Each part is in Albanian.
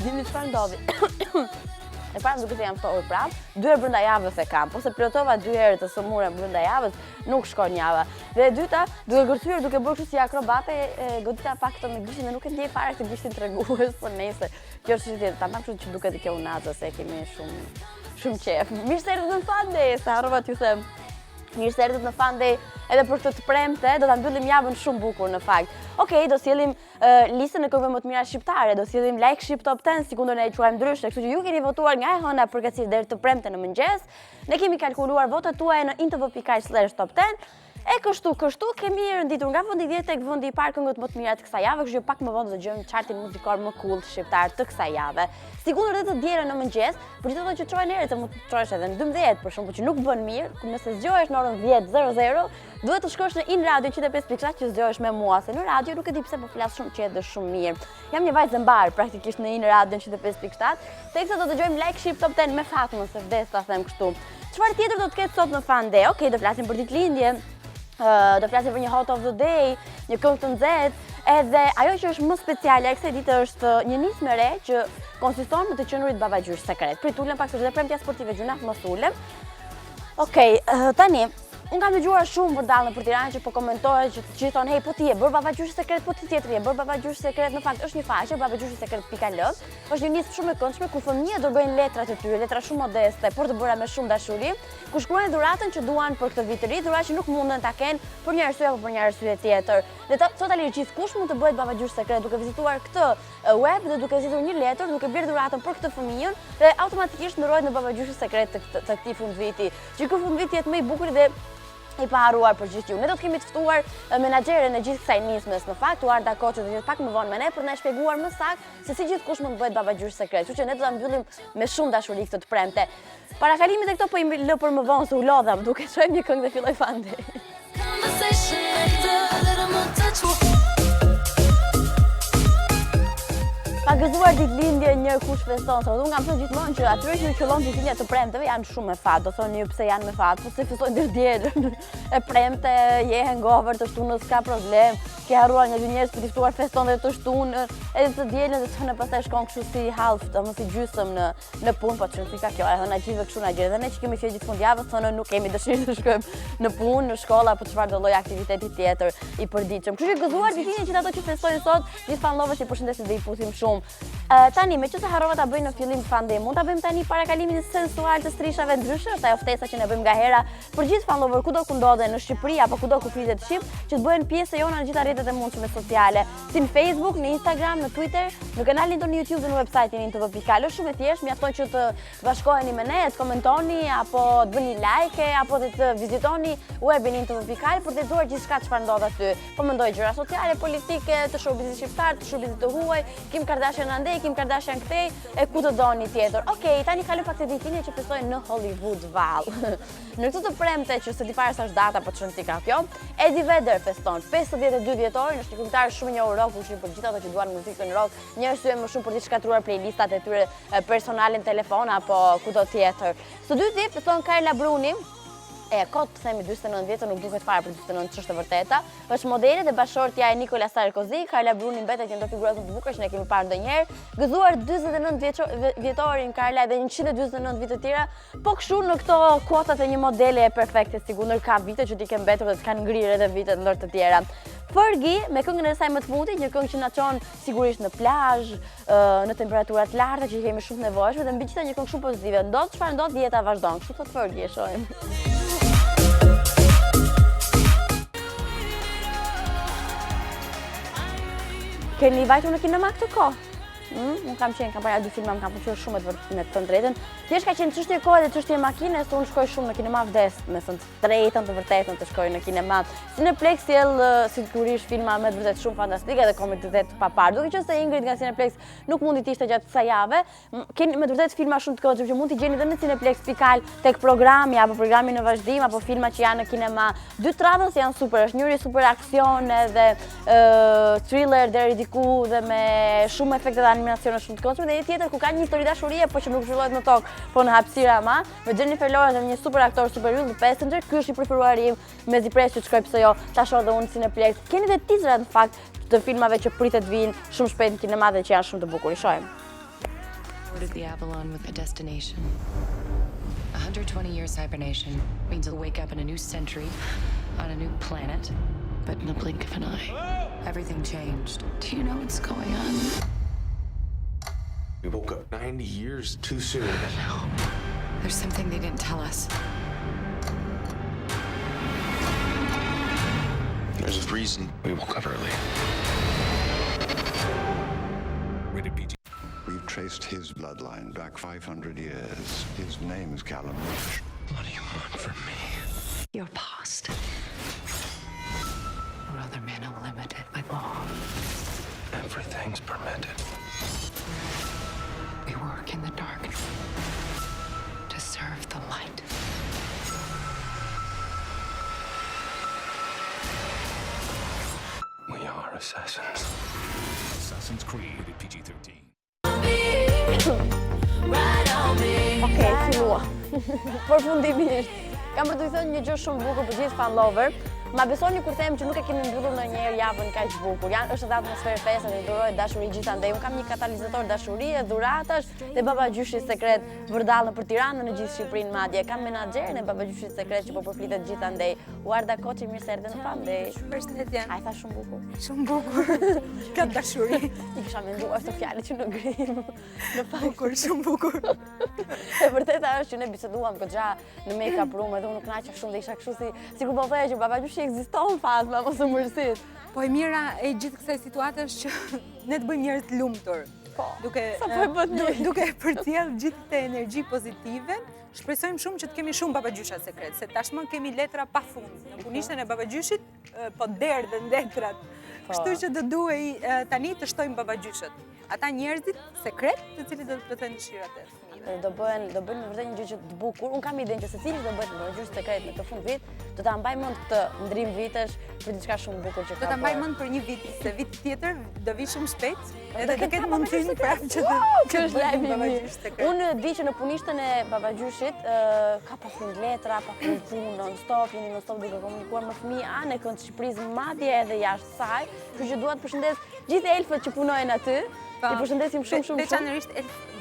Dini çfarë ndodhi? E para duke se jam ftohur prap, 2 herë brenda javës e kam, po se plotova 2 herë të sëmurën brenda javës, nuk shkon java. Dhe e dyta, duke kërcyer, duke bërë kështu si akrobate, godita pak të me gishtin dhe nuk e ndjej fare këtë gishtin tregues, po nejse. Kjo është tjetër, tamam kështu që duket kjo unazë se kemi shumë qef. Mirë se erdhët në Fandej, se harrova t'ju them. Mirë se erdhët në Fandej, edhe për këtë të premte, do ta mbyllim javën shumë bukur në fakt. Okej, do sjellim listën e këngëve më të mira shqiptare, do sjellim Like Shqip Top 10, si kundër ne e quajmë ndryshe, kështu që ju keni votuar nga e hëna përkatësisht deri të premte në mëngjes. Ne kemi kalkuluar votat tuaja në intv.aq/top 10. E kështu kemi rënditur nga vendi 10 tek vendi i parë këngët më të mira të kësaj jave, kështu që pak më vonë do dëgjojmë chartin muzikor më cool shqiptar të kësaj jave. Sigurisht edhe të dielën në mëngjes, për çdo që çojnë herë të mund të çohesh edhe në 12 për shembull që nuk bën mirë, nëse zgjohesh në orën 10:00, duhet të shkosh në In Radio 105.7 që zgjohesh me mua, se në radio nuk e di pse po flas shumë qetë dhe shumë mirë. Jam një vajzë mbar praktikisht në In Radio 105.7, teksa do dëgjojmë Like Shqip Top 10 me Fatmën, se vdes ta them kështu. Çfarë tjetër do të ketë sot në Fandej? Okej, do flasim për ditëlindje. Do flasim për një hot of the day, një këngë të nxehtë, edhe ajo që është më speciale kësaj dite është një nismë e re që konsiston në të qenurit babagjysh sekret. Prit ulem pak se është premtja sportive gjuna, mos ulem. Okej, tani unë kam dëgjuar shumë vërdallë nëpër Tiranë që po komentohet që thonë hey, po ti e bër babagjysh sekret, po ti tjetri e bër babagjysh sekret. Në fakt është një faqe babagjyshsekret.al. Është një nismë shumë e këndshme ku fëmijët dërgojnë letrat e tyre, letra shumë modeste, por të bëra me shumë dashuri, ku shkruajnë dhuratën që duan për këtë vit të ri, dhuratë që nuk munden ta kenë për një arsye apo për një arsye tjetër. Dhe totalisht gjithkush mund të bëhet babagjysh sekret duke vizituar këtë web dhe duke vizituar një letër, duke blerë dhuratën për këtë fëmijën dhe automatikisht ndrohet në babagjysh sekret të këtij fundviti. Që ky fundvit jetë më i bukur dhe i paharuar për gjithë ju. Ne do të kemi të ftuar menaxherën e gjithë kësaj nismes në fakt, Arda Koçu do të jetë pak më vonë me ne për të na shpjeguar më saktë se si gjithkush mund të bëhet babagjysh sekret. Kështu që ne do ta mbyllim me shumë dashuri këtë të premte. Para kalimit e këto po i lë për më vonë se u lodham duke çojmë një këngë dhe filloi Fandej. Pa gëzuar ditëlindje një kush feston, se unë kam thënë gjithmonë që atyre që qëllon ditëlindja të premteve janë shumë me fat. Do thonë ju pse janë me fat, po se festojnë deri dielën. E premte, je hangover të shtunës ka problem. Ke harruar një dy njerëz për të ftuar feston dhe të shtunë, edhe të dielën dhe të hënë pastaj shkon kështu si half, domos si gjysmë në punë, po çfarë ka kjo? E hëna gjithë kështu na gjë. Dhe ne që kemi qenë gjithë fundjavës thonë nuk kemi dëshirë të shkojmë në punë, në shkollë apo çfarë do lloj aktiviteti tjetër i përditshëm. Kështu që gëzuar ditëlindjen që ato që festojnë sot, gjithë fanllëvët i përshëndesim dhe i puthim shumë. Tani, meqenëse harrova ta bëj në fillim Fandej, mund ta bëjmë tani parakalimin sensual të strishave ndryshe, është ajo ftesa që ne bëjmë ngahera për gjithë fanllëvër kudo ku ndodhen në Shqipëri apo kudo ku flitet shqip, që të bëhen pjesë e jona në gjitha rrjetet e mundshme sociale, si në Facebook, në Instagram, në Twitter, në kanalin tonë në YouTube dhe në website-in intv.al. Është shumë e thjeshtë, mjafton që të bashkoheni me ne, të komentoni apo të bëni like apo të vizitoni webin intv.al për të lexuar gjithçka çfarë ndodh aty. Po mendoj gjëra sociale, politike, të showbizit shqiptar, të showbizit të huaj, Kim Kardashian andej, Kim Kardashian këtej, e ku të doni tjetër. Okej, tani kalojmë pak te ditëlindje që festojnë në Hollywood vallë. Në këtë të premte që se di para sa është data, po çon si ka kjo, Eddie Vedder feston 52 vjetor, është një këngëtar shumë i njohur rock, për gjithë ato që duan muzikën rock, një arsye më shumë për të shkatruar playlistat e tyre personale në telefon apo kudo tjetër. Së dyti feston Carla Bruni. Kot të themi 49 vjetë, nuk duket fare për 49 që është e vërteta. Është modele dhe bashortja e Nicolas Sarkozy, Carla Bruni mbetet një ndër figurat më të bukura që ne kemi parë ndonjëherë. Gëzuar 49 vjetorin Carla dhe 149 vite të tjera, po kështu në këto kuotat e një modele e perfekte, sigurisht ka vite që ti ke mbetur dhe të kanë ngrirë edhe vite ndër të tjera. Fergie me këngën e saj më të fundit, një këngë që na çon sigurisht në plazh, në temperatura të larta që kemi shumë nevojshme dhe mbi gjitha një këngë shumë pozitive. Ndodh çfarë ndodh, jeta vazhdon. Kështu thot Fergie, e shohim. Keni vajtur në kinema këtë kohë? Unë kam parë 2 filma, më kam pëlqyer shumë me të drejtën. Thjesht ka qenë çështje kohe dhe çështje makine, se unë shkoj shumë në kinema vdes, me thënë të drejtën, të vërtetën të shkoj në kinema. Cineplex sjell sigurisht filma me të vërtet shumë fantastike dhe komoditet pa parë. Duke qenë se Ingrid nga Cineplex nuk mundi të ishte gjatë kësaj jave, keni me të vërtet filma shumë të këndshëm që mund t'i gjeni edhe në Cineplex pikal tek programi apo programi në vazhdim apo filma që janë në kinema. Dy tradhës janë super, është njëri super aksion edhe thriller deri diku dhe me shumë efekte dhe animacione shumë të këndshme dhe një tjetër ku ka një histori dashurie po që nuk zhvillohet në tokë, po në hapësira ma, me Jennifer Lawrence dhe një super aktor super yll, The Passenger, ky është i preferuari im, me zipres që të shkoj pse jo, ta shoh dhe unë Cineplex. Keni dhe teaserat në fakt të filmave që pritet vinë shumë shpejt në kinema dhe që janë shumë të bukur. I shohim. Boarded the Avalon with a destination. 120-year hibernation means you'll wake up in a new century, on a new planet, but in the blink of an eye, everything changed. Do you know what's going on? We woke up 90 years too soon. There's something they didn't tell us. There's a reason we woke up early. Rated PG. We've traced his bloodline back 500 years. His name is Callum Roach. What do you want from me? Your past. Or other men are limited by law. Everything's permitted. We work in the dark to serve the light. We are assassins. Assassin's Creed rated PG-13. Okej, fillua. Përfundimisht. Kam për të thënë një gjë shumë bukur për gjithë fan lover. Ma besoni kur them që nuk e kemi mbyllur ndonjëherë javën kaq bukur. Është edhe atmosferë feste dhe duroj dashuri gjithandej. Un kam një katalizator dashurie, dhuratash dhe babagjyshi sekret vërdall nëpër Tiranë në gjithë Shqipërinë madje. Kam menaxherin e babagjyshit sekret që po përflitet gjithandej. Uarda Koçi, mirë se erdhe në Fandej. Përshëndetje. Ai tha shumë bukur. Shumë bukur. Ka dashuri. I kisha menduar këtë fjalë që në grim. Në fakt Bukur, shumë bukur. E vërteta është që ne biseduam goxha në make-up room edhe unë kënaqa shumë dhe isha kështu sikur po thoya që babagjyshi ekziston fat, ma mos e mërsit. Po e mira e gjithë kësaj situate është që ne të bëjmë njerëz të lumtur. Po. Sa po e bët ne? Duke përcjell gjithë të energji pozitive, shpresojmë shumë që të kemi shumë babagjysha sekret, se tashmë kemi letra pafund. Në punishten e babagjyshit, po derdhen letrat. Kështu që do duhej tani të shtojmë babagjyshët. Ata njerëzit sekret, të cilët do të plotësojnë dëshirat e fëmijëve. Do bëhen me vërtet një gjë që të bukur. Unë kam idenë që secili do bëhet babagjysh sekret në këtë fund vit, do ta mbaj mend këtë ndrim vitesh për diçka shumë bukur që ka. Do ta mbaj mend për një vit, se vit tjetër do vi shumë shpejt, edhe do ketë mundësinë prapë që Kjo është lajmi i mirë. Unë di që në punishten e babagjyshit ka pafund letra, pafund punë non-stop, jeni non-stop duke komunikuar me fëmijë anë kënd Shqipërisë madje edhe jashtë saj. Kështu që dua të përshëndes gjithë elfët që punojnë aty. I përshëndesim shumë. Veçanërisht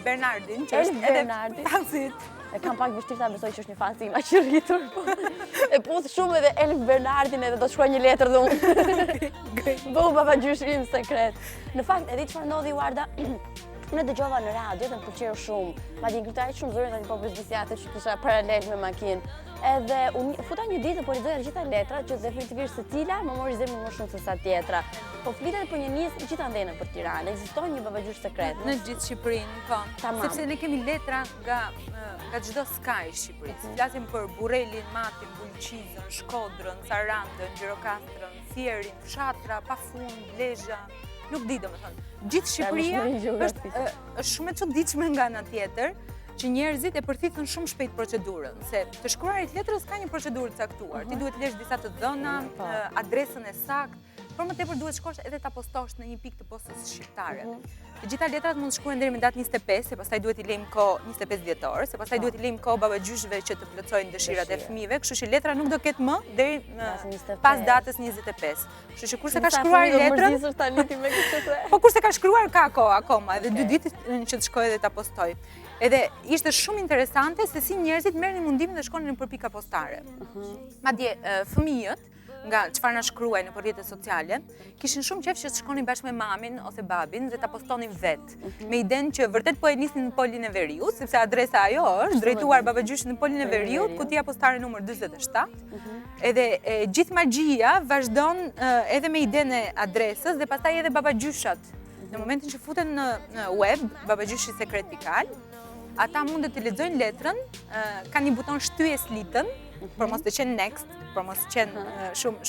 Bernardin, që Elf është edhe Bernardi. fansit. E kam pak vështirë ta besoj që është një fan si ima që rritur. E puth shumë edhe Elf Bernardin edhe do të shkruaj një letër dhe unë. Bëhu babagjyshi im sekret. Në fakt, edhe çfarë ndodhi Uarda, unë e dëgjova në radio dhe më pëlqeu shumë. Madje ngritej shumë zërin tani po përzgjisja atë që kisha paralel me makinë. Edhe unë futa një ditë po lexoja gjitha letrat që definitivisht secila më mori zemrën më shumë se sa tjetra. Po flitet për një nisë gjithandej nëpër Tiranë. Ekziston një babagjysh sekret. Në gjithë Shqipërinë, po. Tamam. Sepse ne kemi letra nga çdo skaj i Shqipërisë. Flasim për Burrelin, Matin, Bulqizën, Shkodrën, Sarandën, Gjirokastrën, Thierin, Fshatra, Pafund, Lezhë. Nuk di domethënë. Gjithë Shqipëria është shumë e çuditshme nga ana tjetër, që njerëzit e përthitën shumë shpejt procedurën, se të shkruarit letrës ka një procedurë të caktuar. Ti duhet lesh disa të dhëna, adresën e saktë, por më tepër duhet shkosh edhe ta postosh në një pikë të postës shqiptare. Të gjitha letrat mund të shkruhen deri në datë 25, se pastaj duhet I lejmë kohë 25 dhjetor, se pastaj duhet I lejmë kohë babagjyshve që të plotësojnë dëshirat e fëmijëve, kështu që letra nuk do ketë më deri pas datës 25. Kështu që kurse ka shkruar letrën, po kurse ka shkruar ka kohë akoma, edhe 2 ditë që të shkojë dhe ta postoj. Edhe ishte shumë interesante se si njerëzit merrnin mundimin dhe shkonin nëpër pika postare. Madje fëmijët nga çfarë na shkruajnë nëpër rrjetet sociale, kishin shumë qejf që të shkonin bashkë me mamin ose babin dhe ta postonin vet. Me idenë që vërtet po e nisnin në Polin e Veriut, sepse adresa ajo është drejtuar babagjyshit në Polin e Veriut, kutia postare numër 47. Edhe gjithë magjia vazhdon edhe me idenë e adresës dhe pastaj edhe babagjyshat. Në momentin që futen në web, babagjyshi sekret pikal, ata mundet të lexojnë letrën, ka një buton shtyje slitën, për mos të qenë next, për mos të qenë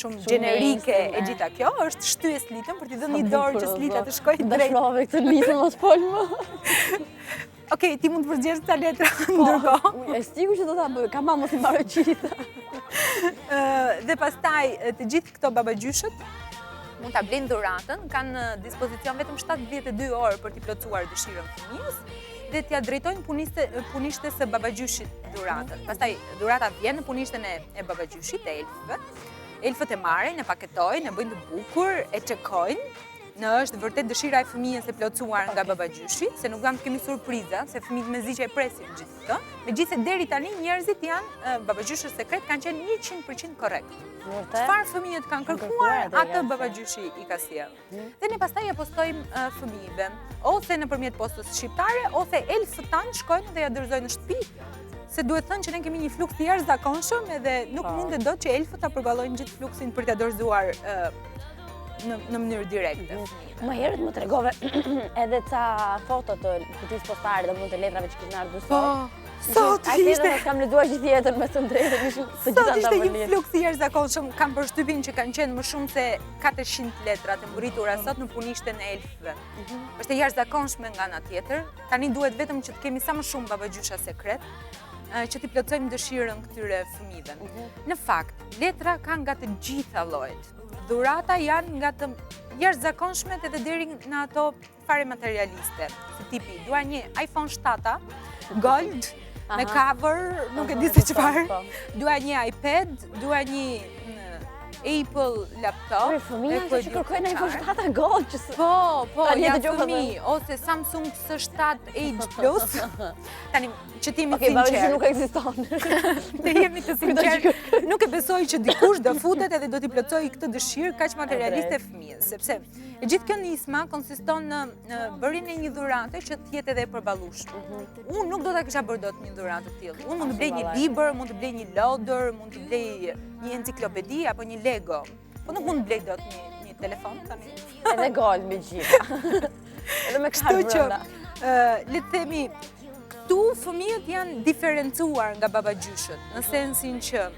shumë generike e gjitha kjo, është shtyje slitën për t'i dhënë një dorë që slita të shkojë drejt. Dashurove këtë litër mos fol më. Okej, ti mund të përgjigjesh këta letra ndërkohë. E sigur që do ta bëj, ka mos i marrë gjitha. Dhe pastaj të gjithë këto babagjyshët mund ta blejnë dhuratën, kanë në dispozicion vetëm 72 orë për t'i plotësuar dëshirën fëmijës dhe t'ia drejtojnë punishtes së babagjyshit dhuratën. Pastaj dhurata vjen në punishten e babagjyshit, e elfëve. Elfët e marrin, e paketojnë, e bëjnë të bukur, e çekojnë. Është vërtet dëshira e fëmijës e plotësuar nga babagjyshi, se nuk duam të kemi surpriza, se fëmijët mezi që e presin gjithë këtë. Megjithëse deri tani njerëzit janë babagjyshët sekret kanë qenë 100% korrekt. Çfarë fëmijët kanë kërkuar, atë babagjyshi i ka sjellë. Dhe ne pastaj ja postojmë fëmijëve, ose nëpërmjet postës shqiptare, ose elfët tanë shkojnë dhe ja dorëzojnë në shtëpi. Se duhet thënë që ne kemi një fluks të jashtëzakonshëm edhe nuk mundet dot që elfët ta përballojnë gjithë fluksin për t'ia dorëzuar në mënyrë direkte. Më herët më tregove edhe ca foto të kutisë postare dhe mund të letrave që kishin ardhur sot. Sot ishte. Kam lexuar gjithë jetën me të drejtën, ishin të gjitha Sot ishte ndavolin. një fluks i jashtëzakonshëm, kam përshtypjen që kanë qenë më shumë se 400 letra të mburitura sot në punishten e elfëve. Është e jashtëzakonshme nga ana tjetër. Tani duhet vetëm që të kemi sa më shumë babagjysha sekret, që t'i plotësojmë dëshirën këtyre fëmijëve. Në fakt, letra kanë nga të gjitha llojet. Dhurata janë nga të jashtëzakonshmet edhe deri në ato fare materialiste. Si tipi, dua një iPhone 7 Gold me cover, nuk e di se çfarë. Dua një iPad, dua një Apple laptop. Fëmijët që kërkojnë iPhone 7 Gold që Po, janë fëmijë, ose Samsung S7 Edge Plus. Tani, që ti jemi sinqertë. Nuk ekziston. Të jemi të sinqertë, nuk e besoj që dikush do futet edhe do t'i plotësojë këtë dëshirë kaq materialiste fëmijës, sepse e gjithë kjo nisma konsiston në bërjen e një dhurate që të jetë edhe e përballueshme. Unë nuk do ta kisha bërë dot një dhuratë të tillë. Unë mund të blej një libër, mund të blej një lodër, mund të blej një enciklopedi apo një Lego. Po nuk mund të blej dot një telefon tani. Edhe Gold me gjitha. Edhe me kartë brenda. Le të themi, këtu fëmijët janë diferencuar nga babagjyshët, në sensin që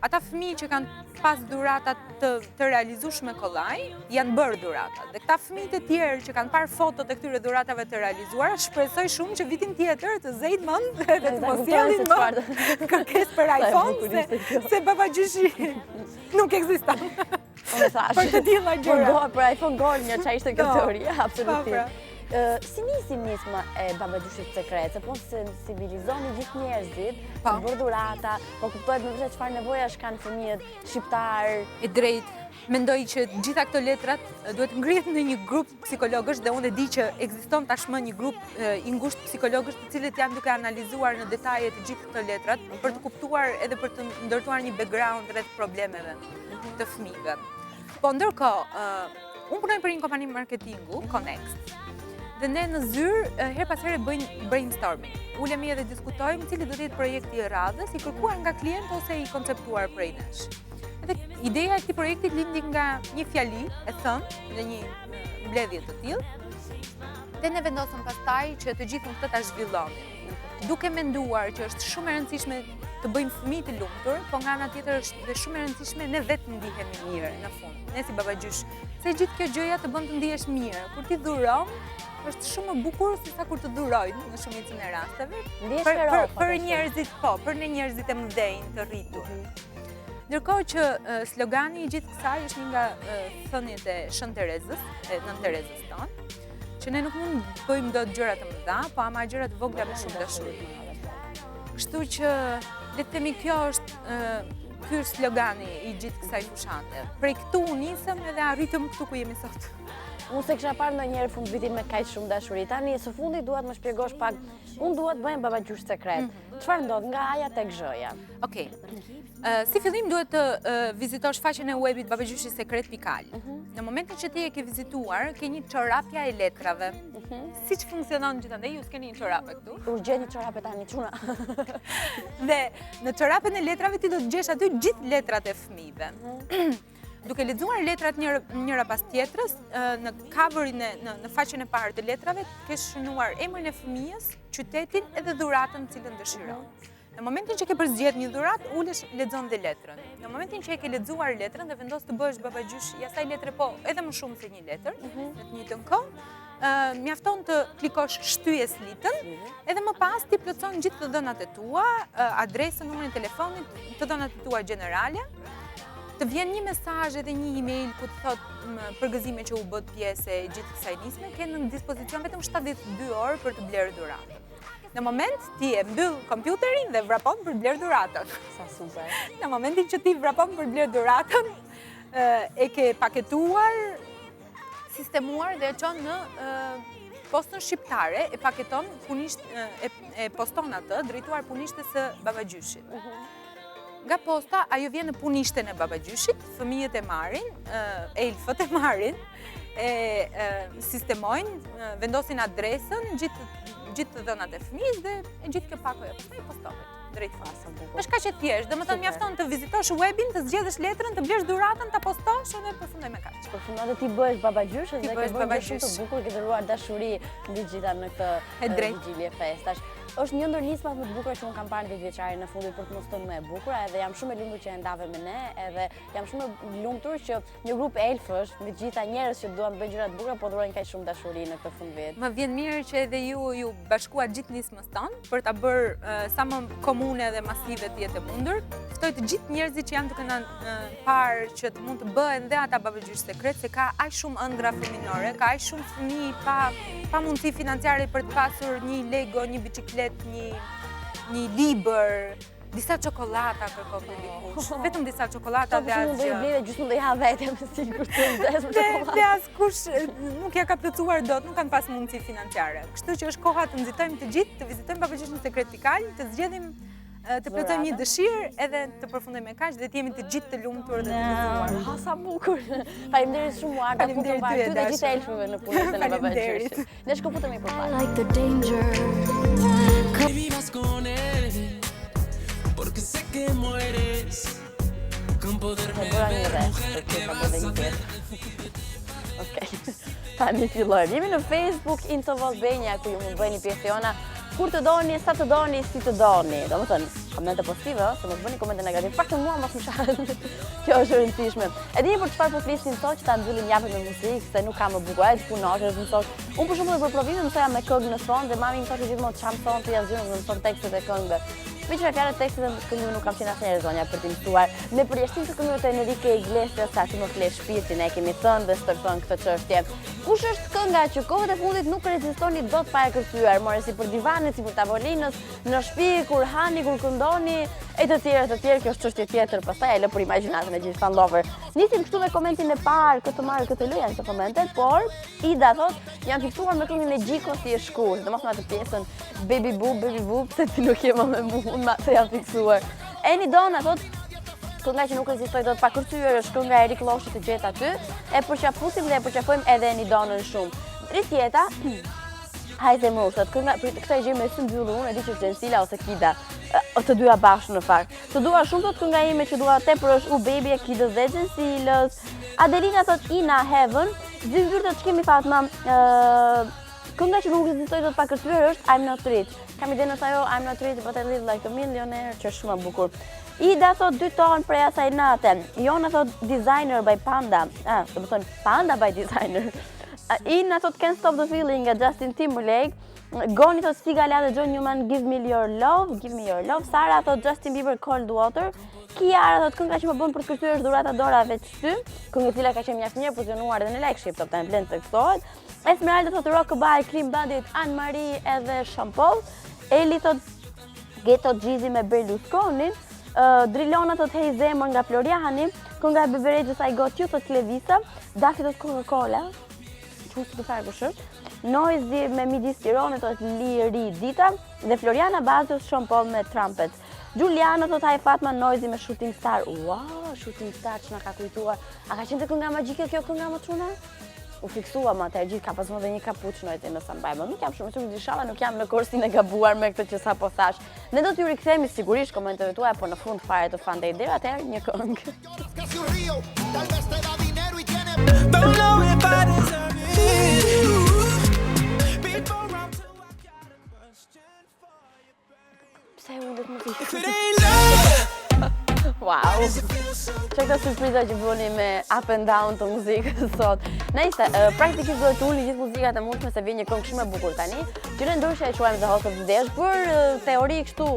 ata fëmijë që kanë pas dhurata të realizueshme kollaj, janë bërë dhurata. Dhe këta fëmijët e tjerë që kanë parë fotot e këtyre dhuratave të realizuara, shpresoj shumë që vitin tjetër të zejnë mend dhe të mos sjellin më kërkesë për iPhone, se babagjyshi nuk ekziston. Për të tilla gjëra. Për iPhone Gold një çfarë ishte kjo teori, absolutisht. Si nisi nisma e babagjyshit sekret, se po sensibilizoni gjithë njerëzit, bërë dhurata, po kuptohet më vërtet çfarë nevojash kanë fëmijët shqiptar. E drejtë. Mendoj që gjitha këto letrat duhet ngrihet në një grup psikologësh dhe unë e di që ekziston tashmë një grup i ngushtë psikologësh të cilët janë duke analizuar në detaje të gjithë këto letrat për të kuptuar edhe për të ndërtuar një background rreth problemeve të fëmijëve. Po ndërkohë, unë punoj për një kompani marketingu, Connext. Dhe ne në zyrë her pas here bëjmë brainstorming. Ulemi edhe diskutojmë cili do të jetë projekti i radhës, i kërkuar nga klient ose i konceptuar prej nesh. Dhe ideja e këtij projekti lindi nga një fjali e thënë në një mbledhje të tillë. Dhe ne vendosëm pastaj që të gjithë këtë ta zhvillonin, duke menduar që është shumë e rëndësishme të bëjmë fëmijë të lumtur, po nga ana tjetër është dhe shumë e rëndësishme ne vetë ndihemi mirë në fund, ne si babagjysh, se gjithë kjo gjëja të bën të ndihesh mirë. Kur ti dhuron, është shumë më bukur se sa kur të dhurojnë në shumicën e rasteve. Për njerëzit, për ne njerëzit e mëdhenj të rritur. Ndërkohë që slogani i gjithë kësaj është një nga thënjet e Shën Terezës, e Nën Terezës tonë, që ne nuk mund bëjmë dot gjëra të mëdha, po ama gjëra të vogla me shumë dashuri. Kështu që le të themi kjo është ky slogani i gjithë kësaj fushate. Prej këtu nisëm edhe arritëm këtu ku jemi sot. Unë se kisha parë ndonjëherë fund vitit me kaq shumë dashuri. Tani së fundi duhet më shpjegosh pak. Unë duhet bëjmë babagjysh sekret. Çfarë ndodh nga A-ja tek Z-ja? Okej. Si fillim duhet të vizitosh faqen e webit babagjyshi-sekret.al. Në momentin që ti e ke vizituar, ke një çorapja e letrave. Siç funksionon gjithandaj, ju s'keni një çorape këtu. Urgjeni çorape tani çuna. Dhe në çorapën e letrave ti do të gjesh aty gjithë letrat e fëmijëve. duke lexuar letrat njëra pas tjetrës, në coverin në faqen e parë të letrave ke shënuar emrin e fëmijës, qytetin edhe dhuratën cilën dëshiron. Në momentin që ke përzgjedh një dhuratë, ulesh lexon dhe letrën. Në momentin që e ke lexuar letrën dhe vendos të bëhesh babagjysh i asaj letre, po edhe më shumë se një letër, në të njëjtën kohë, mjafton të klikosh shtyje slitën, edhe më pas ti plotson gjithë të dhënat e tua, adresën, numrin e telefonit, të dhënat e tua gjenerale. Të vjen një mesazh edhe një email ku të thotë përgëzime që u bët pjesë e gjithë kësaj nisme, ke në dispozicion vetëm 72 orë për të blerë dhuratën. Në moment ti e mbyll kompjuterin dhe vrapon për të blerë dhuratën. Sa super. Në momentin që ti vrapon për të blerë dhuratën, e ke paketuar, sistemuar dhe e çon në postën shqiptare, e paketon e poston atë drejtuar punishtes së babagjyshit. Nga posta ajo vjen në punishten e babagjyshit, fëmijët e marrin, elfët e marrin, sistemojnë, vendosin adresën, gjithë të dhënat e fëmijës dhe e gjithë kjo pakoja pastaj postohet drejt fasën. Është kaq e thjeshtë, domethënë mjafton të vizitosh webin, të zgjedhësh letrën, të blesh dhuratën, ta postosh edhe përfundoj me kaq. Përfundon dhe ti bëhesh babagjysh dhe ke bërë shumë të bukur, ke dëruar dashuri mbi gjitha në këtë vigjilje festash. Është një ndër nismat më të bukura që unë kam parë në vjetëçarin e fundit për të mos thënë më e bukur, edhe jam shumë e lumtur që e ndave me ne, edhe jam shumë e lumtur që një grup elfësh, me gjitha njerëz që duan të bëjnë gjëra të bukura, po dhurojnë kaq shumë dashuri në këtë fundvit. Më vjen mirë që edhe ju bashkuat gjithë nismës tonë për ta bërë sa më komune dhe masive të jetë e mundur. Ftoj të gjithë njerëzit që janë duke na parë që të mund të bëhen dhe ata babagjysh sekret, se ka aq shumë ëndra fëminore, ka aq shumë fëmijë pa mundësi financiare për të pasur një Lego, një biçikletë, një libër, disa çokolata kërkon për dikush, vetëm disa çokolata dhe asgjë. Do i blej dhe gjysmën do i ha vetëm sigurt të ndes për çokoladë. Dhe askush nuk ja ka plotësuar dot, nuk kanë pas mundësi financiare. Kështu që është koha të nxitojmë të gjithë, të vizitojmë babagjyshin sekret pikal, të zgjedhim të plotësojmë një dëshirë edhe të përfundojmë me kaq dhe të jemi të gjithë të lumtur dhe të gëzuar. Ha sa bukur. Faleminderit shumë Marta, Faleminderit ty ty dhe gjithë elfëve në punën e babagjyshit. Ne shkëputemi përpara. like the danger. Que vivas con él, porque sé que mueres con poderme Bëra një ver, rreth mujer, për que të vas a bëjë ver. Okej. Tani fillojmë. Jemi në Facebook Intovoll Benja ku ju mund bëni pjesë jona kur të doni, sa të doni, si të doni. Domethënë, komente pozitive, se mos bëni komente negative. Pak të mua mos më shahet. Kjo është e rëndësishme. E dini për çfarë po flisim sot, që ta mbyllim javën me muzikë, se nuk ka më bukur, ai punosh, më thos. Unë për shembull për provimin mësoja me këngë në fond dhe mami më thoshte gjithmonë çam thon ti asgjë, më thon tekstet e këngëve. Me që fjalë tekstet e këngëve nuk kam qenë asnjëherë zonja për të mësuar. Me përjashtim të këngëve të Enrique Iglesias, sa që më fle shpirtin, e kemi thënë dhe stërthon këtë çështje. Kush është kënga që kohët e fundit nuk rezistoni dot pa e kërcyer, more si për divanet, si për tavolinës, në shtëpi, kur hani, kur këndoni, e të tjerë, kjo është çështje tjetër, pastaj e lë për imagjinatën e gjithë fan lover. Nisim këtu me komentin e parë, këtë marrë këtë lë janë të komentet, por Ida thot, janë fiksuar me këngën e Gjiko si e shkurt, domethënë atë pjesën Baby Boop, se ti nuk je më me mua, ma se janë fiksuar. Eni Dona thot, kënga që nuk rezistoj dot pa kërcyer është kënga e Erik Loshit të gjet aty, e përqafusim dhe e përqafojmë edhe Eni Donën shumë. Rritjeta, hajde më thot, kënga këtë e gjej me sy mbyllur, unë e di që është Gensila ose Kida, të dyja bashkë në fakt. Të dua shumë thot kënga ime që dua tepër është U Baby e Kidës dhe Gensilës. Adelina thot Ina Heaven, zyrë të kemi Fatma, kënga që nuk rezistoj dot pa kërcyer është I'm Not Rich. Kam idenë se ajo I'm Not Rich but I Live Like a Millionaire, që është shumë e bukur. Ida thot 2 ton prej asaj nate. Jona thot Designer by Panda. Do të thonë Panda by Designer. Ina thot Can't Stop the Feeling nga Justin Timberlake. Goni thot Sigala dhe John Newman Give Me Your Love. Sara thot Justin Bieber Cold Water. Kiara thot kënga që më bën për të kërcyer është Dhurata Dora veç ty. Kënga e cila ka qenë mjaft mirë pozicionuar edhe në Like Ship Top 10 Blend tekstohet. Esmeralda thot Rockabye, Clean Bandit, Anne Marie edhe Shampoo. Eli thot Ghetto Jeezy me Berlusconi. Drilona thot Hey Zemër nga Floriani. Kënga e Beverexhës I Got You thot Levisa. Dafi thot Coca-Cola. Çfarë do fare kush është? Noisy me Midis Tirone thot Liri Dita dhe Floriana Bazos Shampoo me Trumpet. Giuliano thot Hi Fatma Noisy me Shooting Star. Wow, Shooting Star që na ka kujtuar. A ka qenë të kënga magjike kjo kënga më çuna? u fiksuam atëherë gjithë, ka pas më dhe një kapuç nëse mbaj mend. Nuk jam shumë sigurt, inshallah nuk jam në korsin e gabuar me këtë që sapo thash. Ne do t'ju rikthehemi sigurisht komenteve tuaja, por në fund fare të Fun Day deri atëherë një këngë. Casi un río, tal vez te da dinero y tiene. Don't know if I deserve it. Before I'm too, I've got a question for you, baby. Pse ullet muzikë? If it ain't love, Wow! does it feel so Që këta surpriza që bëni me up and down të muzikës sot. Nëjse, praktikisht do të uli gjithë muzikat e mundshme se vjen një këngë shumë e bukur tani, që ne ndryshe e quajmë The Host of the Day, është për teori kështu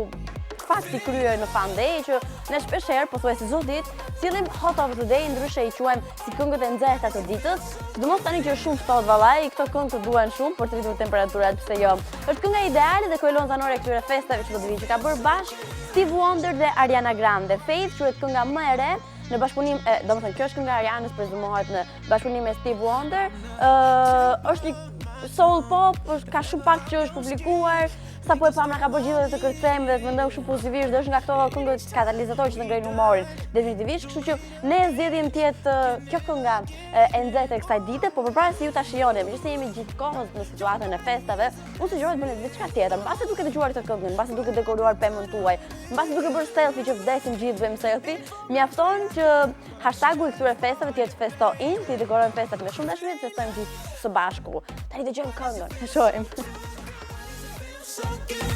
fakti kryer në Fun Day, që ne shpeshherë, pothuajse çdo ditë, sillim Hot of the Day, ndryshe i quajmë si këngët e nxehta të ditës. Sidomos tani që është shumë ftohtë vallai, këto këngë të duan shumë për të rritur temperaturat, pse jo. Është kënga ideale dhe koelon zanore e këtyre festave që do të vinë, që ka bërë bashkë Steve Wonder dhe Ariana Grande. Faith quhet kënga më e re në bashkëpunim, domethënë kjo është kënga e Arianës, prezumohet në bashkëpunim me Steve Wonder. Është një soul pop, ka shumë pak që është publikuar. Sapo e pam na ka bërë gjithë të kërcejmë dhe të mendojmë shumë pozitivisht, dhe është nga këto këngët katalizatorë që të ngrejnë humorin definitivisht, kështu që ne zgjedhim të jetë kjo kënga e nxehtë e kësaj dite, por përpara se ju ta shijoni, megjithëse jemi gjithkohës në situatën e festave, unë sugjeroj të bëni diçka tjetër, mbasi duke dëgjuar këtë këngë, mbasi duke dekoruar pemën tuaj, mbasi duke bërë selfie që vdesim gjithë bëjmë selfie, mjafton që hashtagu i këtyre festave të jetë festo-in, të dekorojmë festat me shumë dashuri, të festojmë gjithë së bashku. Tani dëgjojmë këngën, e shohim. so good.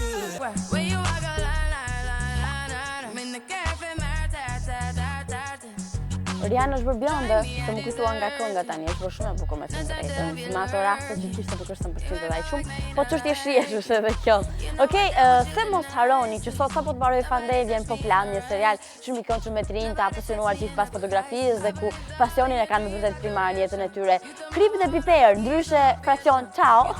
When you walk a line, I'm in the cafe, Rihanna është bërë bjonde, se më kujtua nga kënga tani, është bërë shumë e bukur me të drejtën. Në ato raste që kishte të kërcën për qytet ai shumë, po çështje shihesh është edhe kjo. Okej, se mos harroni që sot sapo të mbaroj Fun Day vjen Po Plan, një serial shumë i këndshëm me Trin, të apasionuar gjithë pas fotografisë dhe ku pasionin e kanë me vërtet primar në jetën e tyre. Krip dhe Piper, ndryshe fraksion Ciao.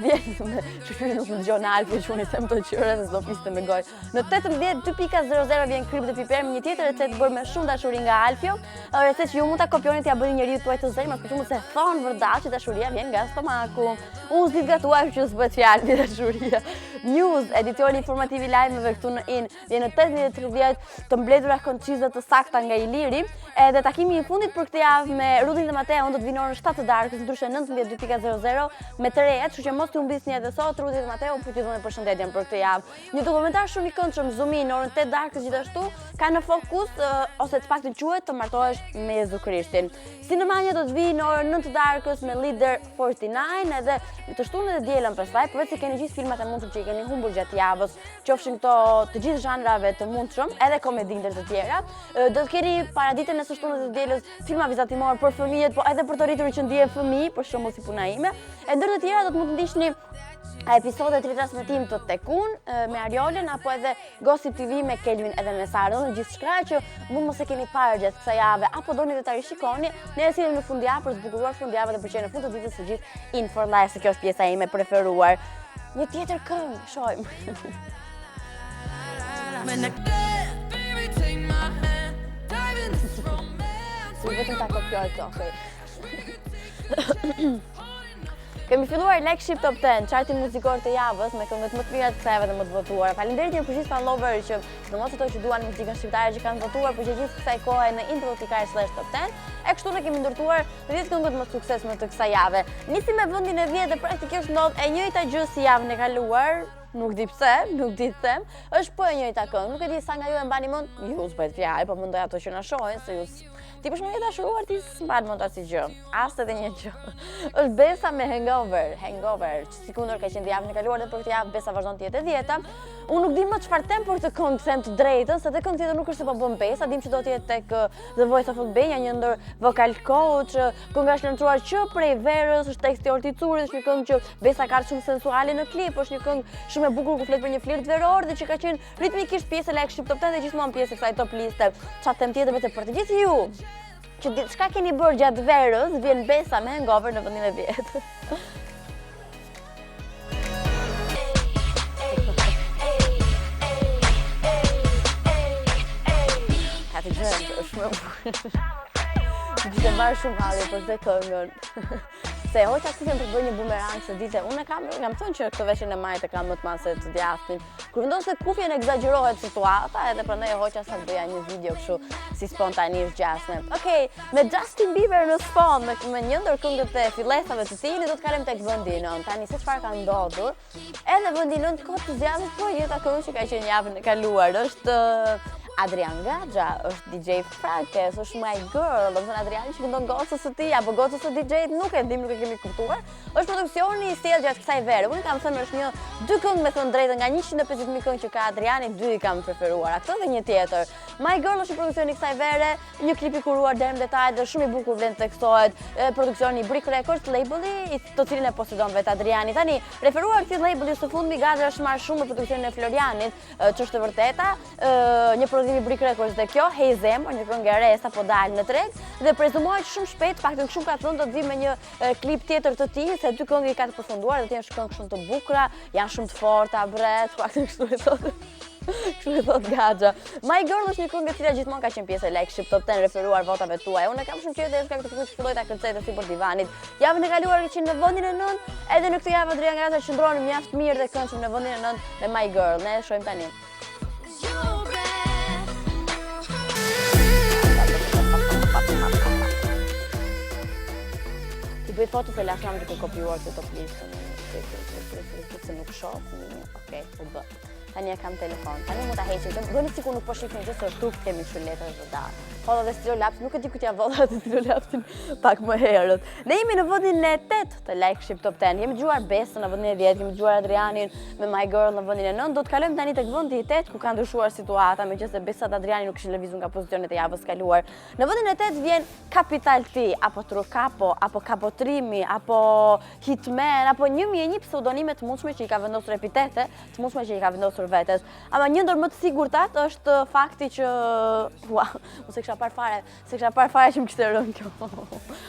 Vjen me shoqëri nuk më dëgjon Alfi, që unë i them të qyre se s'do fliste me gojë. Në 18:00 vjen Krip dhe Piper me një tjetër recetë bërë me shumë dashuri nga Alfio. Recetë që ju mund ta kopjoni t'ia bëni njeriu tuaj të zemrës, por shumë se thon vërtet që dashuria vjen nga stomaku. Unë s'di gatuar që s'bëhet fjalë për dashuria. News, editori informativ i lajmeve këtu në IN, vjen në 18:30 të mbledhura koncize të sakta nga Iliri, edhe takimi i fundit për këtë javë me Rudin dhe Mateon do të vinë orën 7 të darkës, ndryshe 19:00 me të rejet, kështu që mos t'u mbisni edhe sot. Rudi dhe Mateo po t'ju dhoni përshëndetjen për këtë javë. Një dokumentar shumë i këndshëm, Zumi, në orën 8 darkës gjithashtu, ka në fokus ose të paktën quhet Të martohesh me Jezu Krishtin. Sinemania do të vijë në orën 9 të darkës me Leader 49 edhe të shtunën dhe dielën pastaj, përveç se keni gjithë filmat e mundshëm që i keni humbur gjatë javës, qofshin këto të gjithë zhanrave të mundshëm, edhe komedinë të tjera. Do të keni paraditën e së shtunës dhe dielës filma vizatimor për fëmijët, po edhe për të rriturit që ndihen fëmijë, për shembull si puna ime. E ndër të tjera do të mund të ndiqni episode të ritransmetim të Tekun me Ariolën, apo edhe Gossip TV me Kelvin edhe me Sara. Në gjithë shkra që mund mos e keni parë gjatë kësaj jave, apo doni të ta rishikoni, ne e sillim në fundjavë për të zbukuruar fundjavën dhe për që në fund të ditës së gjithë In for Life, se kjo është pjesa ime preferuar. Një tjetër këngë, shohim. Si vetëm ta kopjoj këto, okej. Kemi filluar Like Ship Top 10, chartin muzikor të javës me këngët më të mira të kësaj jave dhe më të votuara. Faleminderit për gjithë followerë që domos ato që duan muzikën shqiptare që kanë votuar për gjithë kësaj kohe në intro.com/top 10. E kështu ne kemi ndërtuar 10 këngët më suksesshme të kësaj jave. Nisim me vendin e 10 dhe praktikisht ndodh e njëjta gjë si javën e kaluar. Nuk di pse, nuk di të them, është po e njëjta këngë. Nuk e di sa nga ju e mbani mend, ju s'bëhet fjalë, po mendoj ato që na shohin se ju ti për shkak të dashuruar ti s'mban mend asnjë gjë. As edhe një gjë. Është Besa me Hangover, që sikundër ka qenë javën e kaluar dhe për këtë javë Besa vazhdon të jetë e 10-ta. Unë nuk di më çfarë them për këtë këngë, them të drejtën, se të këngë tjetër nuk është se po bën Besa, dim që do të jetë tek The Voice of Albania, një ndër vocal coach, kënga është lëndruar që prej verës, është teksti i Orticurit, është një këngë që Besa ka shumë sensuale në klip, është një këngë shumë e bukur ku flet për një flirt veror dhe që ka qenë ritmikisht pjesë e Like Ship Top 10 dhe gjithmonë pjesë e kësaj top liste. Çfarë them tjetër vetë për të gjithë ju që çka keni bërë gjatë verës, vjen Besa me Hangover në vendin e 10. Ka të gjërën që është shumë. Gjithë e marrë shumë halli për këtë këngën. Se hoqa sitën për të bëjë një bumerang se dite, unë kam thënë që këtë veshjen e majtë kam më të madh se të djathtin. Kur vendon se kufjen egzagerohet situata, edhe prandaj hoqa sa të bëja një video kështu si spontanisht gjasme. Okej, me Justin Bieber në sfond, me një ndër këngët e fillesave të tij, do të kalojmë tek vendi 9. Tani se çfarë ka ndodhur? Edhe vendi 9 kohë të zgjatur, po jeta këngë që ka qenë javën e kaluar, është Adrian Gaxha, është DJ Frankes, është My Girl, do të thënë Adriani që këndon gocës së tij apo gocës së DJ-t, nuk e dim, nuk e kemi kuptuar. Është produksioni i sjell gjatë kësaj vere. Unë kam thënë është dy këngë me thënë drejtë nga 150.000 këngë që ka Adriani, 2 i kam preferuar. Ato dhe një tjetër. My Girl është produksioni i kësaj vere, një klip i kuruar deri në detaj, dhe shumë i bukur vlen tekstohet. Produksioni Brick Records, labeli i të cilin e posedon vetë Adriani. Tani, referuar këtij labeli së fundmi, Gaxha është marrë shumë në produksionin e Florianit, ç'është e vërteta, një prodhimi Brick Records dhe kjo, Hey Zemër, një këngë e re sapo dalë në treg dhe prezumohet shumë shpejt, paktën shumë ka thënë do të vi me një klip tjetër të tij, se 2 këngë i ka të përfunduar dhe të jenë këngë shumë të bukura, janë shumë të forta, bret, paktën kështu e thotë. Kështu e thot Gaxha. My Girl është një këngë e cila gjithmonë ka qenë pjesë e Like Ship Top 10 referuar votave tuaja. Unë kam shumë qejf dhe është këtë këngë që filloi ta kërcejtë sipër divanit. Javën e kaluar që në vendin e 9, edhe në këtë javë Adrian Gaxha qëndroni mjaft mirë dhe këndshëm në vendin e 9 me My Girl. Ne shohim tani. Ti bëjt foto se lashram duke kopjuar të top listën, se nuk shoh, okej, u bë. Tani e kam telefon, tani mund ta heqim, bëni sikur nuk po shihni gjë se është turp, kemi kështu letër të darë. Foto dhe stilolaps, nuk e di ku t'ja valla atë stilolapsin pak më herët. Ne jemi në vendin e 8 të Like Ship Top 10. Jemi dëgjuar Besën në vendin e 10, kemi dëgjuar Adrianin me My Girl në vendin e 9. Do të kalojmë tani tek vendi i 8 ku ka ndryshuar situata, meqense Besa dhe Adriani nuk kishin lëvizur nga pozicionet e javës kaluar. Në vendin e 8 vjen Capital T, apo Trucapo, apo Kapotrimi, apo Hitman, apo 1001 pseudonime të mundshme që i ka vendosur epitete, të mundshme që i ka vendosur vetes. Ama një ndër më të sigurtat është fakti që se kisha parë fare që më kishte rënë kjo.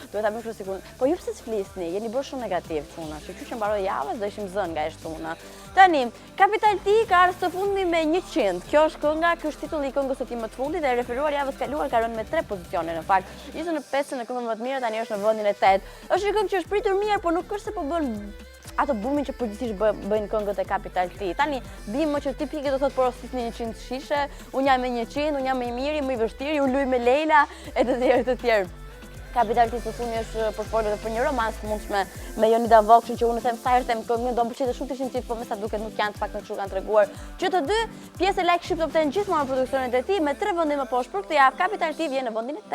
Duhet ta bëj kështu sikur. Po ju pse s'flisni? Jeni bërë shumë negativ çuna. Që mbaroi javës do ishim zënë nga shtuna. Tani, Capital T ka ardhur së fundi me 100. Kjo është kënga, ky është titulli i këngës së tij më të fundit dhe referuar javës kaluar ka rënë me 3 pozicione në fakt. Ishte në 5 në këngën më të mirë, tani është në vendin e 8. Është një këngë që është pritur mirë, por nuk është se po bën ato bumin që përgjithsisht bëjnë këngët e Capital T. Tani, bim më që tipike do thotë porositni 100 shishe, unë jam me 100, unë jam me i miri, më i vështirë, unë luaj me Leila, e të tjerë. Capital T së fundi është përfolur për një romans të mundshme me Jonida Vokshën, që unë them sa herë them këngën, do më pëlqente shumë të ishin çift, por me sa duket nuk janë, të paktën kështu kanë treguar. Që të dy pjesë e Like Ship Top 10 gjithmonë në produksionet e tij me 3 vende më poshtë për këtë javë. Capital T vjen në vendin e 8.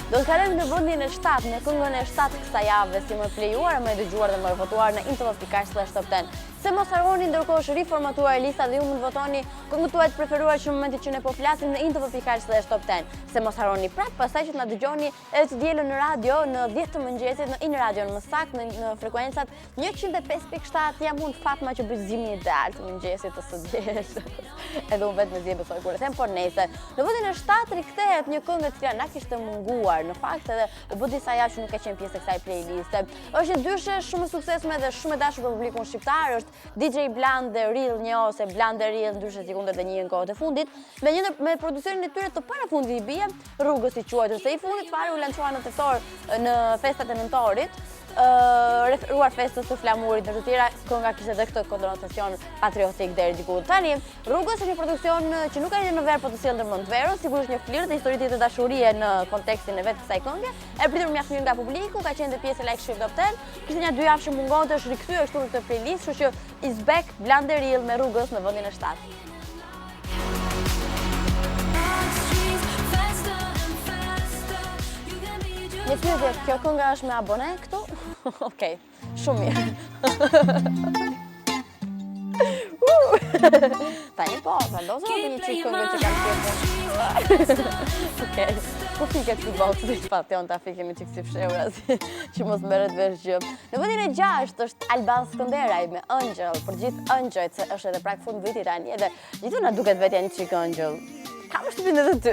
Do të kalojmë në vendin e 7, në këngën e 7 kësaj jave, si më plejuar, më e dëgjuar dhe më votuar në intv.com/top 10. Se mos harroni, ndërkohë është riformatuar lista dhe ju mund votoni këngët tuaja të preferuar që në momentin që ne po flasim në intv.com/top 10. Se mos harroni prapë, pastaj që të na dëgjoni edhe të dielën në radio në 10 të mëngjesit në In Radio, më saktë në frekuencat 105.7. Jam unë Fatma që bëj zimin ideal të mëngjesit të së dielës. Edhe unë vetë me zi besoj kur e them, por nejse. Në vendin e 7 rikthehet një këngë e cila na kishte munguar. Në fakt edhe u bë disa javë që nuk ka qenë pjesë e kësaj playliste. Është një dyshe shumë e suksesshme dhe shumë e dashur për publikun shqiptar, është DJ Bland dhe Real, një ose Bland dhe Real, ndryshe sekondë dhe një në kohët e fundit, me produksionin e tyre të parafundit i bie, Rrugës i quajtur, se i fundit fare u lançua në tetor në festat e nëntorit, referuar festës së flamurit në të tjera, kënga kishte edhe këtë konotacion patriotik deri diku. Tani, Rrugës është një produksion që nuk ka një në verë, po të sjellë ndërmend verën, sigurisht një flirt dhe histori të dashurie në kontekstin e vetë kësaj këngë. E pritur mjaft mirë nga publiku, ka qenë dhe pjesë e Like Ship Top 10. Kishte një 2 javë që mungonte, është rikthyer këtu në këtë playlist, kështu që is back Bland dhe Real me Rrugës në vendin e 7. Një pyetje, kjo kënga është me abone këtu? Okej, shumë mirë. Tani po, vendosa me një çik këngë që kam qenë. Okej, ku fiket futboll të pasion ta fikim një çik si fshehura që mos merret vesh gjë. Në vendin e 6 është Alban Skënderaj me Angel, për gjithë Angel, se është edhe prak fund viti tani edhe gjithu na duket vetja një çik Angel. Kam shtypin edhe ty.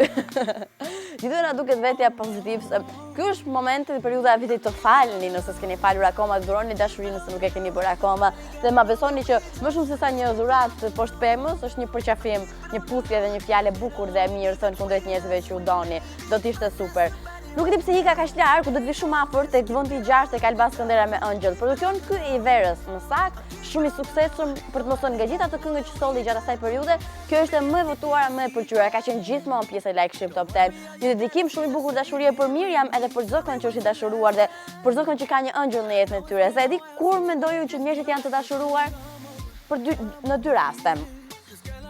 Gjithë na duket vetja pozitiv se ky është momenti dhe periudha e vitit të falni nëse s'keni falur akoma, të duroni dashurinë nëse nuk e keni bërë akoma. Dhe ma besoni që më shumë se sa një dhuratë poshtë pemës është një përqafim, një puthje dhe një fjalë bukur dhe e mirë thënë kundrejt njerëzve që u doni. Do të ishte super. Nuk e di pse hika kaq larg, ku do të vi shumë afër tek vendi 6 tek Alban Skëndera me Angel. Produksion ky i verës, më saktë, shumë i suksesshëm për të mos thënë nga gjithë ato këngë që solli gjatë asaj periudhe. Kjo është më e votuara, më e pëlqyer. Ka qenë gjithmonë pjesë e Like Ship Top 10. Një dedikim shumë i bukur dashurie për Miriam, edhe për çdo kënd që është i dashuruar dhe për çdo kënd që ka një ëngjëll në jetën e tyre. Sa e di kur mendojnë që njerëzit janë të dashuruar në dy raste.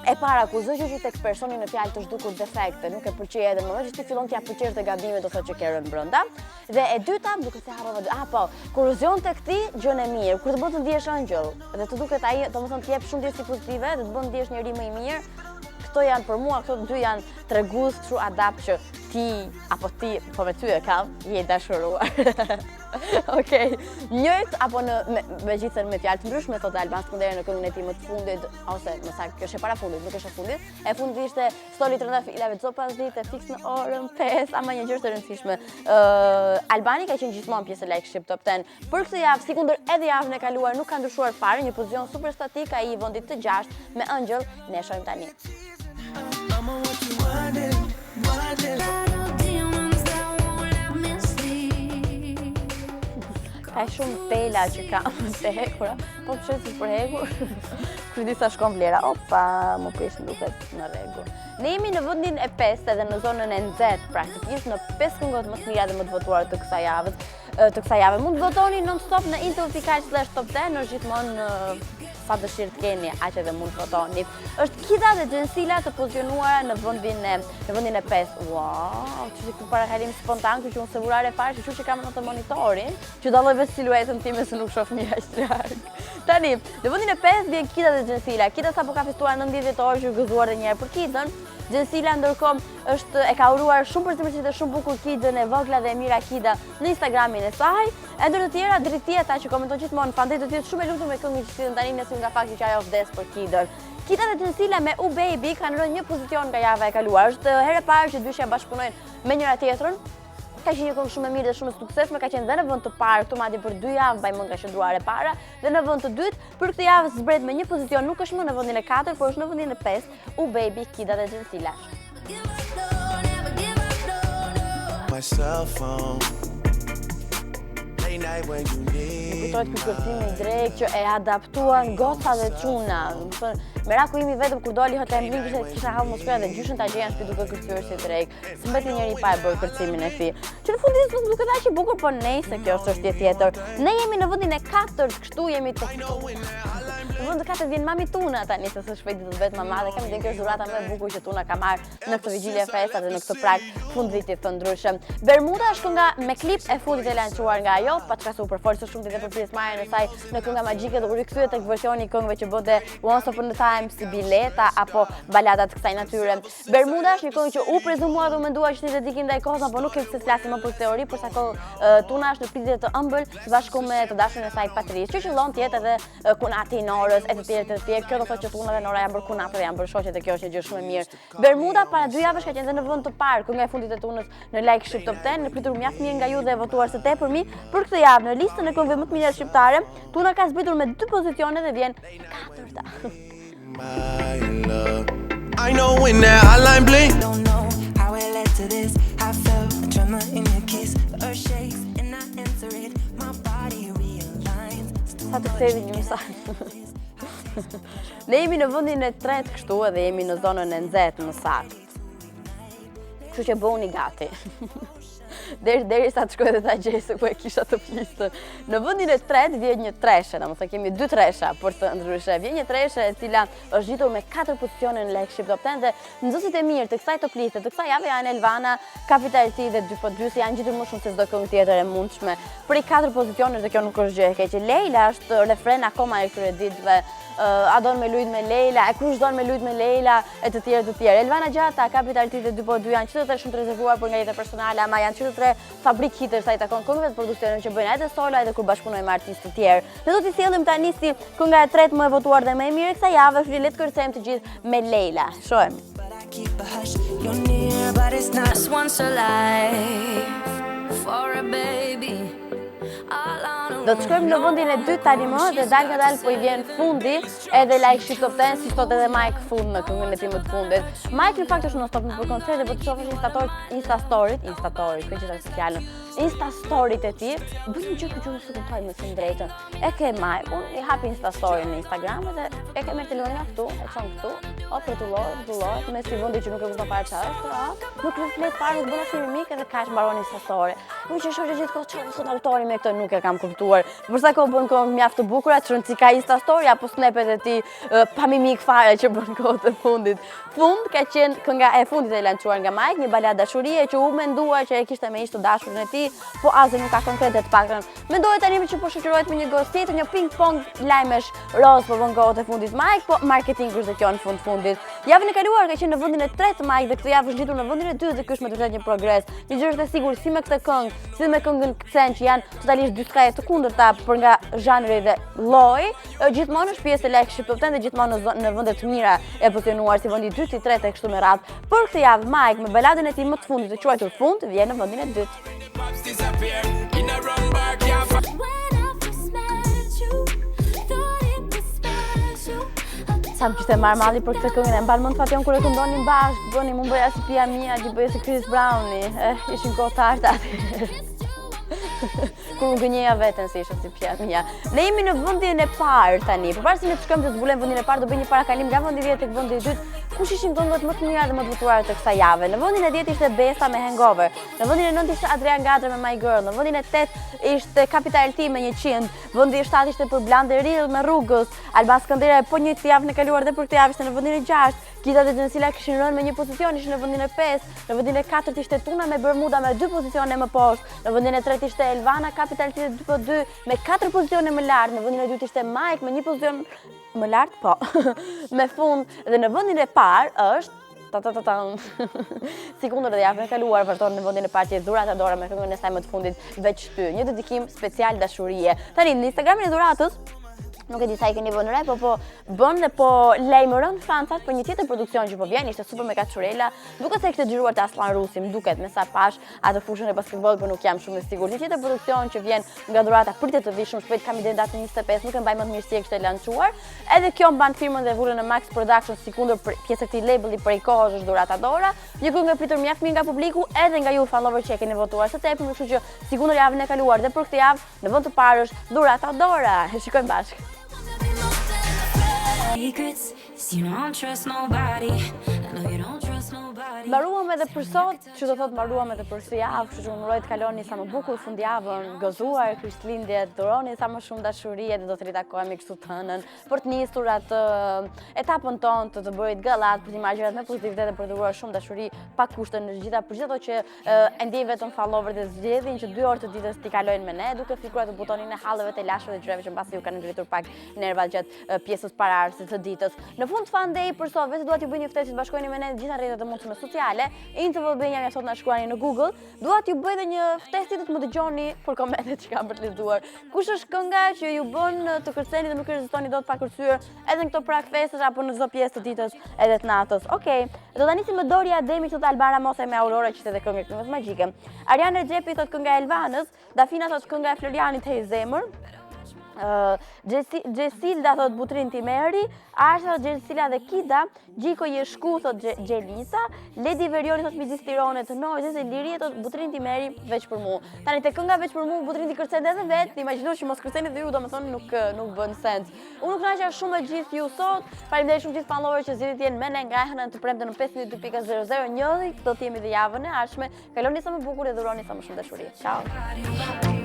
E para, kur çdo gjë që tek personi në fjalë të zhdukur defekte, nuk e pëlqej edhe në moment që ti fillon t'ia pëlqesh të gabimet, do thotë që ke rënë brenda. Dhe e dyta, duke se harrova, kur uzion tek ti gjën e mirë, kur të bën të ndihesh ëngjëll, dhe të duket ai, domethënë të jep shumë ndjesë pozitive, dhe të bën të ndihesh njëri më i mirë. Këto janë për mua, këto dy janë tregues kështu adapt që ti apo ti, po me ty e kam, je dashuruar. Okej. Njëjt apo me gjithën me fjalë të ndryshme thotë Alban Skëndera në këngën e tij më të fundit, ose më saktë kjo është e para fundit, nuk është e fundit. E fundit ishte Stoli trëndafilave çdo pas ditë fiks në orën 5, ama një gjë të rëndësishme. Albani ka qenë gjithmonë pjesë e Like Ship Top 10. Për këtë javë, sikundër edhe javën e kaluar, nuk ka ndryshuar fare, një pozicion super statik ai i vendit të 6 me Angel, ne shohim tani. Ka shumë tela që kam të hekura, po përshet si për hekur, kërë disa shkon vlera, opa, më prish në duket në rregull. Ne jemi në vendin e 5 edhe në zonën e nxehtë, praktikisht në 5 këngët më të mira dhe më të votuara të kësaj jave. Mund të votoni non-stop në Info.al/Top 10, është gjithmonë sa dëshirë të keni, aq edhe mund të votoni. Është Kida dhe Gjensila të pozicionuara në vendin e 5. Wow, që këtu para kalim spontan, që unë se vurare fare, që kam në të monitorin, që dalloj vetë siluetën time se nuk shoh mirë aq larg. Tani, në vendin e 5 vjen Kida dhe Gjensila. Kida sapo ka festuar 19 vjetor, që gëzuar edhe një herë për Kidën. Gjensila ndërkohë e ka uruar shumë përzemërsi dhe shumë bukur Kidën e vogla dhe e mira Kida në Instagramin e saj. E ndër të tjera Drittieta që komenton gjithmonë fandet të tjerë shumë e lumtur me këngën që sillen tani nëse nga fakti që ajo vdes për Kidën. Kida dhe Gjensila me U Baby kanë rënë një pozicion nga java e kaluar. Është herë e parë që dyshja bashkëpunojnë me njëra tjetrën. Ka qenë një këngë shumë e mirë dhe shumë e suksesshme, ka qenë dhe në vend të parë këtu madje për 2 javë, Bajmund ka qëndruar e para, dhe në vend të dytë për këtë javë zbret me një pozicion, nuk është më në vendin e 4, por është në vendin e 5, U Baby, Kida dhe Gjensila. Kujtohet ky kërcimi i drejtë që e adaptuan goca dhe çuna. Meraku imi vetëm kur doli Hotline Bling kisha hall mos shkoja dhe gjyshin ta gjeja shtëpi duke kërcyer si drejt. S'mbeti njëri pa e bërë kërcimin e tij. Që në fund nuk duket aq i bukur, por nejse kjo është çështje tjetër. Ne jemi në vendin e 4, kështu jemi të Në vend të 4 vjen Mami Tuna tani se së shpejti do të bëhet mama dhe kam idenë kjo është dhurata më e bukur që Tuna ka marrë në këtë vigjilje festa dhe në këtë prag fundvitit të ndryshëm. Bermuda është kënga me klip e fundit e lançuar nga ajo, pa çka super forcë shumë dhe për pjesëmarrjen e saj në kënga magjike dhe u rikthye tek versioni i këngëve që bëte Once Upon a Time, si Bileta apo balada të kësaj natyre. Bermuda është një këngë që u prezumua dhe u mendua që ishte dedikim ndaj Kozës, por nuk e se flasim më për teori, por sa kohë Tuna është në pritje të ëmbël së bashku me të dashurin e saj Patrice, që qëllon të jetë edhe kunati i Norës, e të tjerë. Kjo do thotë që Tuna dhe Nora janë bërë kunatë dhe janë bërë shoqe dhe kjo është një gjë shumë e mirë. Bermuda para 2 javësh ka qenë në vend të parë, kënga e fundit e Tunës në Like Ship Top 10, në pritur mjaft mirë nga ju dhe e votuar së tepërmi për këtë javë në listën e këngëve më të mira shqiptare. Tuna ka zbritur me 2 pozicione dhe vjen 4-ta. I know when that hotline bling. Don't know how it led to this. I felt the tremor in your kiss. The earth shakes and I answer it. My body realigns. Sa të kthevi një mesazh. Ne jemi në vendin e 3 kështu edhe jemi në zonën e nxehtë më saktë. Kështu që bëuni gati. Derisa të shkoj dhe ta gjej se ku e kisha të listën. Në vendin e 3 vjen një treshe, domethënë kemi 2 tresha për të ndryshe. Vjen një treshe e cila është gjitur me 4 pozicione në Like Ship Top 10 dhe nxënësit e mirë të kësaj top liste, të kësaj jave janë Elvana, Capital T dhe 2 si janë gjitur më shumë se çdo këngë tjetër e mundshme. Për 4 pozicione dhe kjo nuk është gjë e keqe. Leila është refren akoma e këtyre ditëve. A don me lujt me Leila, e kush don me lujt me Leila, e të tjerë. Elvana Gjata, Capital T dhe 2 janë qytetarë shumë të rezervuar për nga jeta personale, ama janë qytetarë fabrik hitër sa i takon këngëve të produksioneve që bëjnë edhe solo edhe kur bashkëpunojnë me artistë të tjerë. Ne do t'i sjellim tani si kënga e 3 më e votuar dhe më e mirë kësaj jave, le të kërcejmë të gjithë me Leila. Shohim. But I keep a hush. You're near. here, but it's not. Just once a life for a baby. Do të shkojmë në vendin e dytë tani më dhe dal nga dal po I vjen fundi edhe like shit top 10 si thot edhe Mike fund në këngën e tij më të fundit. Mike në fakt është në stop në për koncerte, po të shohësh Insta storyt, kjo që është fjalën. Insta storyt e tij, bën një gjë që unë s'e kuptoj më së drejtën. E ke Mike, unë I hapi Insta story në Instagram dhe e ke me telefonin këtu, e çon këtu, o për tullohet, me si vendi që nuk e kupton fare çfarë, nuk e flet fare, nuk bën asnjë mimik edhe kaq mbaron Insta story. Unë që shoh gjithkohë çfarë thot autori me këtë nuk e kam kuptuar. Për sa kohë bën këngë mjaft të bukura, çon si ka Insta story apo snapet e tij pa mimik fare që bën kohë të fundit. Fund ka qenë kënga e fundit e lançuar nga Mike, një baladë dashurie që u mendua që e kishte me ish të dashurin e tij, po asnjë nuk ka konkrete të paktën. Mendohet tani që po shoqërohet me një gos tjetër, një ping-pong lajmesh roz po bën kohë të fundit Mike, po marketingu është që në fundit. Javën e kaluar ka qenë në vendin e tretë Mike dhe këtë javë është ngjitur në vendin e dytë dhe ky është me të vërtetë një progres. Një gjë është e sigurt si me këtë këngë, si me këngën Kthen që janë totalisht dy skaje të kundërta për nga zhanri dhe lloji, gjithmonë është pjesë e like ship top 10 dhe gjithmonë në vende të mira e pozicionuar si vendi i dytë, I tretë e kështu me radhë. Por këtë javë Mike me baladën e tij më të fundit të quajtur Fund vjen në vendin e dytë. Sa më kishte marrë malli për këtë këngën, e mban mend Fation kur e këndonin bashkë, bënim unë bëja si Pia Mia, ti bëje si Chris Browni, ishin kohë të arta. Kur unë gënjeja veten se isha si Pia Mia. Ne jemi në vendin e parë tani. Përpara se ne të shkojmë të zbulojmë vendin e parë, do bëjmë një parakalim nga vendi i 10 tek vendi i dytë. Kush ishin këngët më të mira dhe më të votuara të kësaj jave? Në vendin e 10 ishte Besa me Hangover. Në vendin e 9 ishte Adrian Gadra me My Girl. Në vendin e 8 ishte Capital T me 100. Vendi i 7 ishte për Blandë Real me Rrugës. Alban Skëndera e po një të javën e kaluar dhe për këtë javë ishte në vendin e 6. Kita dhe Gjensila kishin rënë me një pozicion, ishin në vendin e 5. Në vendin e 4 ishte Tuna me Bermuda me 2 pozicione më poshtë. Në vendin e 3 ishte Elvana Capital T 2 me 4 pozicione më lart. Në vendin e 2 ishte Mike me 1 pozicion më lart, po. Me fund dhe në vendin e parë është si kundër dhe javën e kaluar vazhdon në vendin e parë që Dhurat Adora me këngën e saj më të fundit Veç ty, një dedikim special dashurie. Tani në Instagramin e Dhuratës nuk e di sa I keni vënë re, po bën dhe po lajmëron fansat për një tjetër produksion që po vjen, ishte Super Mega Çurela, duket se kishte xhiruar te Aslan Rusi, më duket me sa pash atë fushën e basketbollit, por nuk jam shumë e sigurt. Një tjetër produksion që vjen nga Dhurata pritet të vi shumë shpejt, kam idenë datën 25, nuk e mbaj mend mirë si e kishte lançuar. Edhe kjo mban firmën dhe vulën në Max Production, sikundër pjesë e këtij labeli prej kohësh është Dhurat Adora. Një këngë e pritur mjaft mirë nga publiku, edhe nga ju follower që e keni votuar së tepër, kështu që sikundër javën e kaluar dhe për këtë javë në vend të parë është Dhurat Adora. E shikojmë bashkë. Secrets, you don't trust nobody. I know you don't trust nobody. Mbaruam edhe për sot, që do thot mbaruam edhe për këtë javë, kështu që unë uroj të kaloni sa më bukur fundjavën, gëzuar Krishtlindjet, duroni sa më shumë dashuri dhe do të ritakohemi kështu të hënën për të nisur atë etapën tonë të bërit gëllat, për të marrë gjërat me pozitivitet dhe për të dhuruar shumë dashuri pa kushte në gjitha për gjithë ato që e ndjej vetëm follower dhe zgjedhin që 2 orë të ditës t'i kalojnë me ne, duke fikuar të butonin e hallëve të lashëve dhe gjërave që mbasi ju kanë ngritur pak nervat gjatë pjesës pararëse të ditës. Në fund fandej për sot, vetë dua t'ju bëj një ftesë të bashkoheni me ne në gjitha rrjetet e mundshme sociale. Interval Benja nga sot na shkruani në Google. Dua t'ju bëj edhe një ftesë të më dëgjoni për komentet që kam për të lexuar. Kush është kënga që ju bën të kërceni dhe nuk rezistoni dot pa kërcyer edhe në këto prak festësh apo në çdo pjesë të ditës edhe të natës. Okej, do ta nisim me Dori Ademi thot Alban Ramosa me Aurora që ishte edhe këngë këngës magjike. Ariane Xhepi thot kënga e Elvanës, Dafina thot kënga e Florianit Hej Zemër. Gjesilda thot Butrin Timeri, Arsha thot Gjesila dhe Kida, Gjiko Jeshku thot Gjelisa, Ledi Verioni thot Midis Tirone të Nojës dhe Lirije thot Butrin Timeri veç për mu. Tani te kënga veç për mu Butrin ti kërcen edhe vetë, imagjino që mos kërceni dhe ju domethënë nuk bën sens. Unë kënaqa shumë me gjithë ju sot. Faleminderit shumë gjithë follower që zgjidhni të jenë me ne nga hëna të premte në 52.001. Do të jemi dhe javën e ardhshme. Kaloni sa më bukur dhe dhuroni sa më shumë dashuri. Ciao.